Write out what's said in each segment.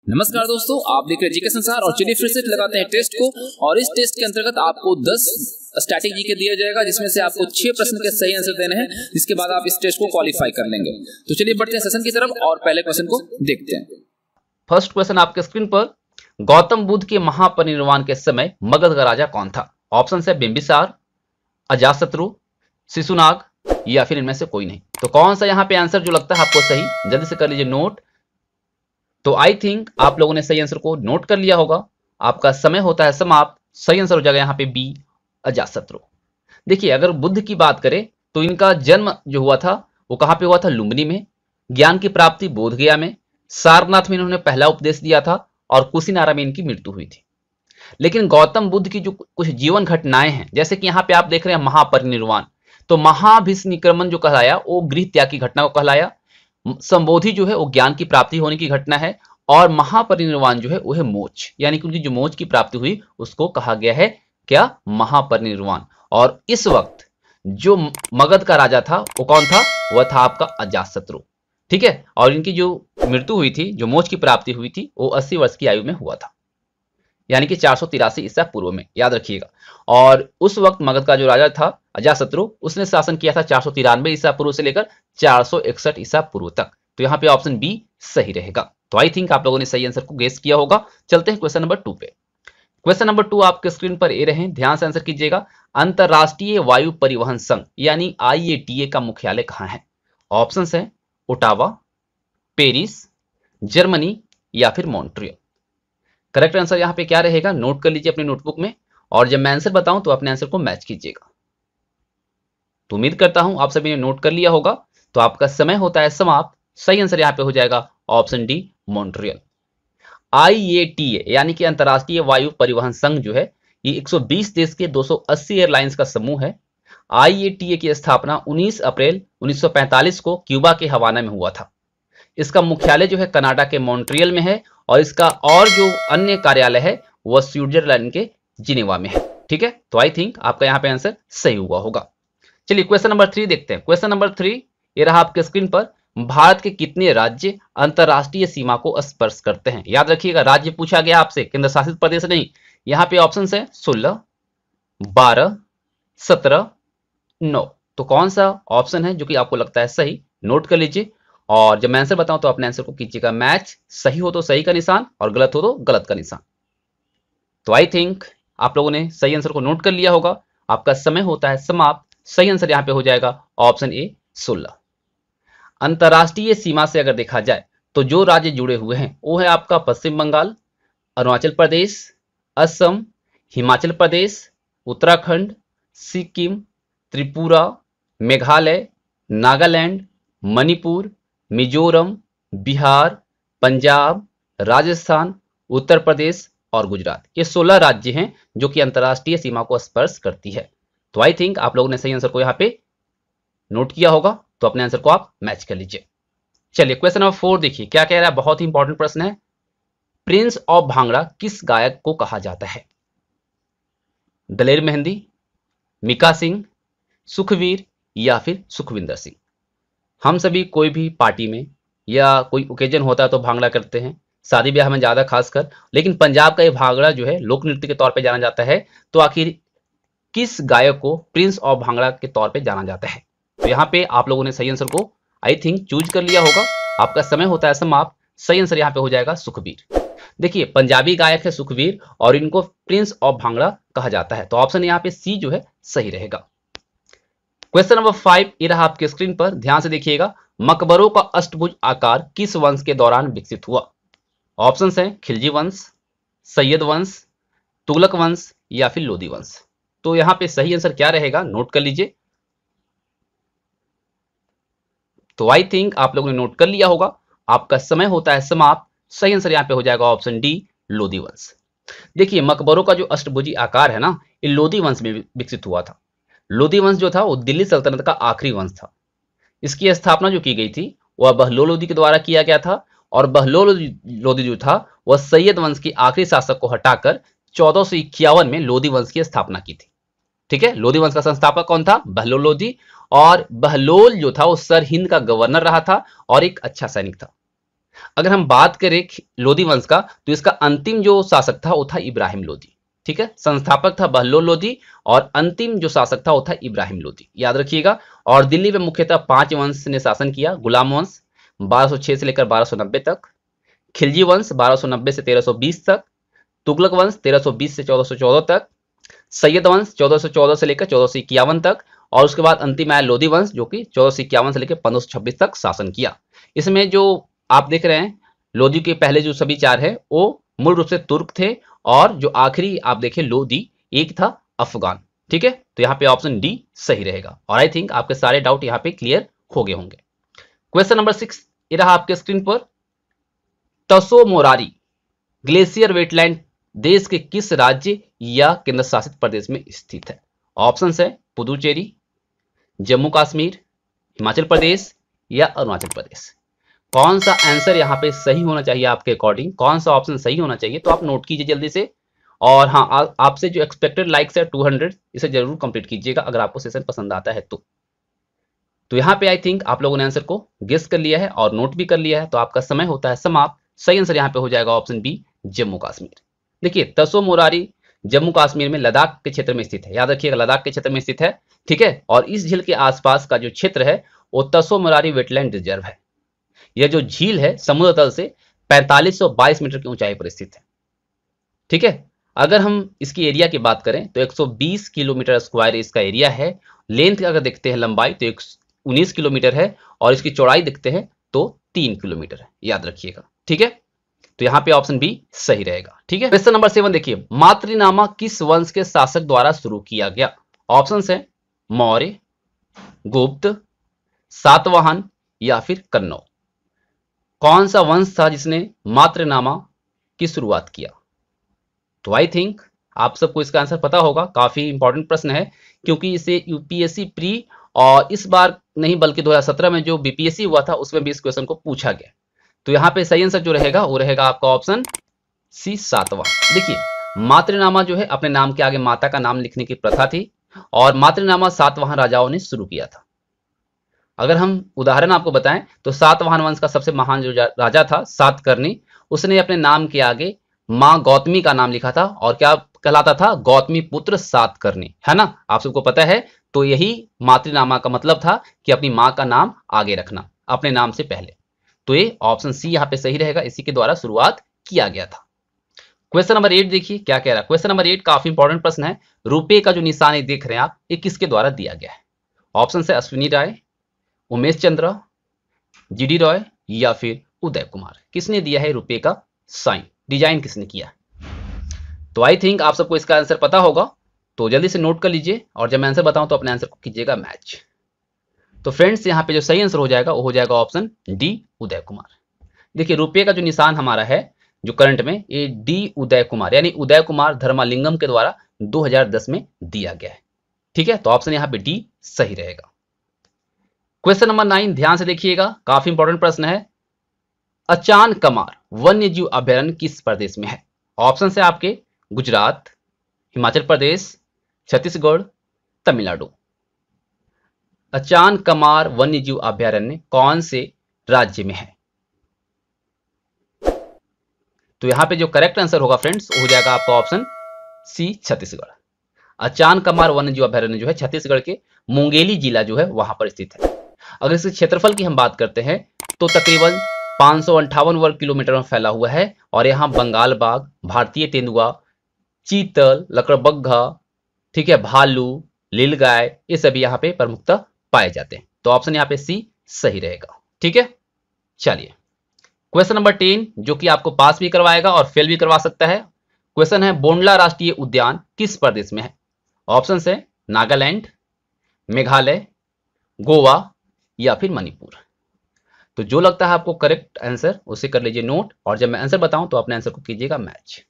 नमस्कार दोस्तों, आप देख रहे हैं जीके संसार। और चलिए फिर से लगाते हैं टेस्ट को। और इस टेस्ट के अंतर्गत आपको 10 स्टैटिक जीके दिया जाएगा, जिसमें से आपको 6 प्रश्न के सही आंसर देने हैं, जिसके बाद आप इस टेस्ट को क्वालिफाई कर लेंगे। तो चलिए बढ़ते हैं सेशन की तरफ और पहले क्वेश्चन को देखते हैं। फर्स्ट क्वेश्चन आपके स्क्रीन पर, गौतम बुद्ध के महापरिनिर्वाण के समय मगध का राजा कौन था? ऑप्शन है बिंबिसार, अजातशत्रु, शिशुनाग या फिर इनमें से कोई नहीं। तो कौन सा यहाँ पे आंसर जो लगता है आपको सही, जल्दी से कर लीजिए नोट। तो आई थिंक आप लोगों ने सही आंसर को नोट कर लिया होगा। आपका समय होता है समाप्त। सही आंसर हो जाएगा यहाँ पे बी, अजातशत्रु। देखिए, अगर बुद्ध की बात करें तो इनका जन्म जो हुआ था वो कहाँ पे हुआ था? लुम्बिनी में। ज्ञान की प्राप्ति बोधगया में, सारनाथ में इन्होंने पहला उपदेश दिया था और कुशीनारा में इनकी मृत्यु हुई थी। लेकिन गौतम बुद्ध की जो कुछ जीवन घटनाएं हैं, जैसे कि यहाँ पे आप देख रहे हैं महापरिनिर्वाण, तो महाभिनिक्रमण जो कहलाया वो गृह त्याग की घटना को कहलाया। संबोधि जो है वो ज्ञान की प्राप्ति होने की घटना है, और महापरिनिर्वाण जो है वो है मोक्ष, यानी कि उनकी जो मोक्ष की प्राप्ति हुई उसको कहा गया है क्या? महापरिनिर्वाण। और इस वक्त जो मगध का राजा था वो कौन था? वह था आपका अजातशत्रु। ठीक है। और इनकी जो मृत्यु हुई थी, जो मोक्ष की प्राप्ति हुई थी, वो 80 वर्ष की आयु में हुआ था, यानी कि 483 ईसा पूर्व में, याद रखिएगा। और उस वक्त मगध का जो राजा था अजातशत्रु, उसने शासन किया था 493 ईसा पूर्व से लेकर 461 ईसा पूर्व तक। तो यहाँ पे ऑप्शन बी सही रहेगा। तो आई थिंक आप लोगों ने सही आंसर को गेस किया होगा। चलते हैं क्वेश्चन नंबर 2 पे। क्वेश्चन नंबर 2 आपके स्क्रीन पर ए रहे, ध्यान से आंसर कीजिएगा। अंतरराष्ट्रीय वायु परिवहन संघ यानी IATA का मुख्यालय कहाँ है? ऑप्शन है ओटावा, पेरिस, जर्मनी या फिर मॉन्ट्रियल। करेक्ट आंसर यहाँ पे क्या रहेगा? नोट कर लीजिए अपनी नोटबुक में, और जब मैं आंसर बताऊं तो अपने आंसर को मैच कीजिएगा। तो उम्मीद करता हूं आप सभी ने नोट कर लिया होगा। तो आपका समय होता है समाप्त। सही आंसर यहाँ पे हो जाएगा ऑप्शन डी, मॉन्ट्रियल। IATA यानी कि अंतरराष्ट्रीय वायु परिवहन संघ जो है, ये 120 देश के 280 एयरलाइंस का समूह है। IATA की स्थापना 19 अप्रैल 1945 को क्यूबा के हवाना में हुआ था। इसका मुख्यालय जो है कनाडा के मॉन्ट्रियल में है, और इसका और जो अन्य कार्यालय है वह स्विट्जरलैंड के जिनेवा में है। ठीक है। तो आई थिंक आपका यहाँ पे आंसर सही हुआ होगा। चलिए क्वेश्चन नंबर 3 देखते हैं। क्वेश्चन नंबर 3 ये रहा आपके स्क्रीन पर, भारत के कितने राज्य अंतरराष्ट्रीय सीमा को स्पर्श करते हैं? याद रखिएगा, राज्य पूछा गया आपसे, केंद्र शासित प्रदेश नहीं। यहाँ पे ऑप्शन है 16, 12, 17, 9। तो कौन सा ऑप्शन है जो कि आपको लगता है सही? नोट कर लीजिए, और जब मैं आंसर बताऊं तो अपने आंसर को कीजिएगा मैच। सही हो तो सही का निशान, और गलत हो तो गलत का निशान। तो आई थिंक आप लोगों ने सही आंसर को नोट कर लिया होगा। आपका समय होता है समाप्त। सही आंसर यहाँ पे हो जाएगा ऑप्शन ए, 16। अंतरराष्ट्रीय सीमा से अगर देखा जाए तो जो राज्य जुड़े हुए हैं वो है आपका पश्चिम बंगाल, अरुणाचल प्रदेश, असम, हिमाचल प्रदेश, उत्तराखंड, सिक्किम, त्रिपुरा, मेघालय, नागालैंड, मणिपुर, मिजोरम, बिहार, पंजाब, राजस्थान, उत्तर प्रदेश और गुजरात। ये 16 राज्य हैं जो कि अंतरराष्ट्रीय सीमा को स्पर्श करती है। तो आई थिंक आप लोगों ने सही आंसर को यहाँ पे नोट किया होगा। तो अपने आंसर को आप मैच कर लीजिए। चलिए क्वेश्चन नंबर 4 देखिए क्या कह रहा है, बहुत ही इंपॉर्टेंट प्रश्न है। प्रिंस ऑफ भांगड़ा किस गायक को कहा जाता है? दलेर मेहंदी, मिका सिंह, सुखवीर या फिर सुखविंदर सिंह। हम सभी कोई भी पार्टी में या कोई ओकेजन होता है तो भांगड़ा करते हैं, शादी ब्याह में ज्यादा खासकर। लेकिन पंजाब का ये भांगड़ा जो है लोक नृत्य के तौर पे जाना जाता है। तो आखिर किस गायक को प्रिंस ऑफ भांगड़ा के तौर पे जाना जाता है? तो यहाँ पे आप लोगों ने सही आंसर को आई थिंक चूज कर लिया होगा। आपका समय होता है समाप्त। सही आंसर यहाँ पे हो जाएगा सुखबीर। देखिए, पंजाबी गायक है सुखबीर, और इनको प्रिंस ऑफ भांगड़ा कहा जाता है। तो ऑप्शन यहाँ पे सी जो है सही रहेगा। क्वेश्चन नंबर 5 ये रहा आपके स्क्रीन पर, ध्यान से देखिएगा। मकबरों का अष्टभुज आकार किस वंश के दौरान विकसित हुआ? ऑप्शन है खिलजी वंश, सैयद वंश, तुगलक वंश या फिर लोदी वंश। तो यहाँ पे सही आंसर क्या रहेगा? नोट कर लीजिए। तो आई थिंक आप लोगों ने नोट कर लिया होगा। आपका समय होता है समाप्त। सही आंसर यहाँ पे हो जाएगा ऑप्शन डी, लोदी वंश। देखिए, मकबरों का जो अष्टभुजी आकार है ना, ये लोदी वंश में विकसित हुआ था। लोदी वंश जो था वो दिल्ली सल्तनत का आखिरी वंश था। इसकी स्थापना जो की गई थी वह बहलोल लोदी के द्वारा किया गया था, और बहलोल लोदी जो था वह सैयद वंश के आखिरी शासक को हटाकर 1451 में लोदी वंश की स्थापना की थी। ठीक है। लोदी वंश का संस्थापक कौन था? बहलोल लोदी। और बहलोल जो था वो सर हिंद का गवर्नर रहा था और एक अच्छा सैनिक था। अगर हम बात करें लोधी वंश का, तो इसका अंतिम जो शासक था वो था इब्राहिम लोधी। ठीक है, संस्थापक था बहलोल लोधी और अंतिम जो शासक था वो था इब्राहिम लोधी, याद रखिएगा। और दिल्ली में मुख्यतः 5 वंश ने शासन किया। गुलाम वंश 1206 से लेकर 1290 तक, खिलजी वंश 1290 से 1320 तक, तुगलक वंश 1320 से 1414 तक, सैयद वंश 1414 से लेकर 1451 तक, और उसके बाद अंतिम आया लोधी वंश जो कि 1451 से लेकर 1526 तक शासन किया। इसमें जो आप देख रहे हैं लोधी के पहले जो सभी 4 है वो मूल रूप से तुर्क थे, और जो आखिरी आप देखें लोधी एक था अफगान। ठीक है, तो यहाँ पे ऑप्शन डी सही रहेगा। और आई थिंक आपके सारे डाउट यहाँ पे क्लियर हो गए होंगे। क्वेश्चन नंबर 6 ये रहा आपके स्क्रीन पर। तसो मोरारी ग्लेशियर वेटलैंड देश के किस राज्य या केंद्र शासित प्रदेश में स्थित है? ऑप्शन है पुदुचेरी, जम्मू कश्मीर, हिमाचल प्रदेश या अरुणाचल प्रदेश। कौन सा आंसर यहाँ पे सही होना चाहिए आपके अकॉर्डिंग, कौन सा ऑप्शन सही होना चाहिए, तो आप नोट कीजिए जल्दी से। और हाँ, आपसे जो एक्सपेक्टेड लाइक्स है 200, इसे जरूर कंप्लीट कीजिएगा अगर आपको सेशन पसंद आता है तो यहाँ पे आई थिंक आप लोगों ने आंसर को गेस कर लिया है और नोट भी कर लिया है, तो आपका समय होता है समाप्त। सही आंसर यहाँ पे हो जाएगा ऑप्शन बी, जम्मू कश्मीर। देखिए तसो मोरारी जम्मू कश्मीर में लद्दाख के क्षेत्र में स्थित है, याद रखिएगा लद्दाख के क्षेत्र में स्थित है। ठीक है, और इस झील के आसपास का जो क्षेत्र है वो तसो मोरारी वेटलैंड रिजर्व है। यह जो झील है समुद्र तल से 4522 मीटर की ऊंचाई पर स्थित है। ठीक है, अगर हम इसकी एरिया की बात करें तो 120 किलोमीटर स्क्वायर इसका एरिया है। लेंथ अगर देखते हैं लंबाई तो 19 किलोमीटर है, और इसकी चौड़ाई देखते हैं तो 3 किलोमीटर है, याद रखिएगा। ठीक है, तो यहाँ पे ऑप्शन बी सही रहेगा। ठीक है, क्वेश्चन नंबर 7 देखिए, मातृनामा किस वंश के शासक द्वारा शुरू किया गया? ऑप्शन है मौर्य, गुप्त, सातवाहन या फिर कन्नौज। कौन सा वंश था जिसने मातृनामा की शुरुआत किया? तो आई थिंक आप सबको इसका आंसर पता होगा। काफी इंपॉर्टेंट प्रश्न है क्योंकि इसे यूपीएससी प्री और इस बार नहीं बल्कि 2017 में जो बीपीएससी हुआ था उसमें भी इस क्वेश्चन को पूछा गया। तो यहाँ पे सही आंसर जो रहेगा वो रहेगा आपका ऑप्शन सी, सातवां। देखिए मातृनामा जो है अपने नाम के आगे माता का नाम लिखने की प्रथा थी, और मातृनामा सातवाहन राजाओं ने शुरू किया था। अगर हम उदाहरण आपको बताएं तो सातवाहन वंश का सबसे महान जो राजा था सातकर्णी, उसने अपने नाम के आगे माँ गौतमी का नाम लिखा था, और क्या कहलाता था? गौतमी पुत्र सातकर्णी, है ना, आप सबको पता है। तो यही मातृनामा का मतलब था कि अपनी माँ का नाम आगे रखना अपने नाम से पहले। तो ये ऑप्शन सी यहाँ पे सही रहेगा, इसी के द्वारा शुरुआत किया गया था। क्वेश्चन नंबर 8 देखिए क्या कह रहा है। क्वेश्चन नंबर 8 काफी इंपॉर्टेंट प्रश्न है। रुपए का जो निशान ये देख रहे हैं आप, ये किसके द्वारा दिया गया है? ऑप्शन है अश्विनी राय, उमेश चंद्र, जीडी रॉय या फिर उदय कुमार। किसने दिया है रुपए का साइन, डिजाइन किसने किया? तो आई थिंक आप सबको इसका आंसर पता होगा, तो जल्दी से नोट कर लीजिए, और जब मैं आंसर बताऊं तो अपने आंसर को कीजिएगा मैच। तो फ्रेंड्स यहाँ पे जो सही आंसर हो जाएगा वो हो जाएगा ऑप्शन डी, उदय कुमार। देखिए रुपये का जो निशान हमारा है जो करंट में, ये डी उदय कुमार यानी उदय कुमार धर्मालिंगम के द्वारा 2010 में दिया गया है। ठीक है, तो ऑप्शन यहाँ पे डी सही रहेगा। क्वेश्चन नंबर 9 ध्यान से देखिएगा, काफी इंपॉर्टेंट प्रश्न है। अचान कमार वन्य जीव अभयारण्य किस प्रदेश में है? ऑप्शन है आपके गुजरात, हिमाचल प्रदेश, छत्तीसगढ़, तमिलनाडु। अचान कमार वन्य जीव अभयारण्य कौन से राज्य में है? तो यहां पे जो करेक्ट आंसर होगा फ्रेंड्स हो जाएगा आपका ऑप्शन सी, छत्तीसगढ़। अचान कमार वन्य जीव अभयारण्य जो है छत्तीसगढ़ के मुंगेली जिला जो है वहां पर स्थित है। अगर इसके क्षेत्रफल की हम बात करते हैं तो तकरीबन 558 वर्ग किलोमीटर में फैला हुआ है, और यहाँ बंगाल बाघ, भारतीय तेंदुआ, चीतल, लकड़बग्घा, ठीक है, भालू, लीलगाय, ये सभी यहाँ पे प्रमुखतः पाए जाते हैं। तो ऑप्शन यहाँ पे सी सही रहेगा। ठीक है, चलिए क्वेश्चन नंबर 10 जो कि आपको पास भी करवाएगा और फेल भी करवा सकता है। क्वेश्चन है बोंडला राष्ट्रीय उद्यान किस प्रदेश में है? ऑप्शन है नागालैंड, मेघालय, गोवा या फिर मणिपुर। तो जो लगता है आपको करेक्ट आंसर उसे कर लीजिए नोट, और जब मैं आंसर बताऊं तो अपने आंसर को कीजिएगा मैच।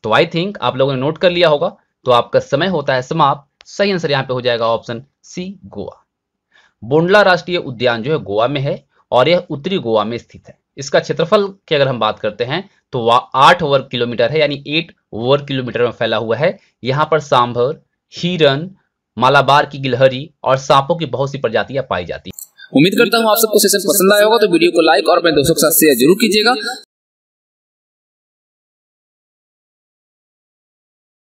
तो आई थिंक आप लोगों ने नोट कर लिया होगा, तो आपका समय होता है समाप्त। सही आंसर यहां पे हो जाएगा ऑप्शन सी, गोवा। बोंडला राष्ट्रीय उद्यान जो है गोवा में है, और यह उत्तरी गोवा में स्थित है। इसका क्षेत्रफल की अगर हम बात करते हैं तो वह 8 वर्ग किलोमीटर है, यानी 8 वर्ग किलोमीटर में फैला हुआ है। यहाँ पर सांभर, हिरन, मालाबार की गिलहरी और सांपों की बहुत सी प्रजातियां पाई जाती हैं। उम्मीद करता हूँ आप सबको सेशन पसंद आया होगा, तो वीडियो को लाइक और अपने दोस्तों के साथ शेयर जरूर कीजिएगा।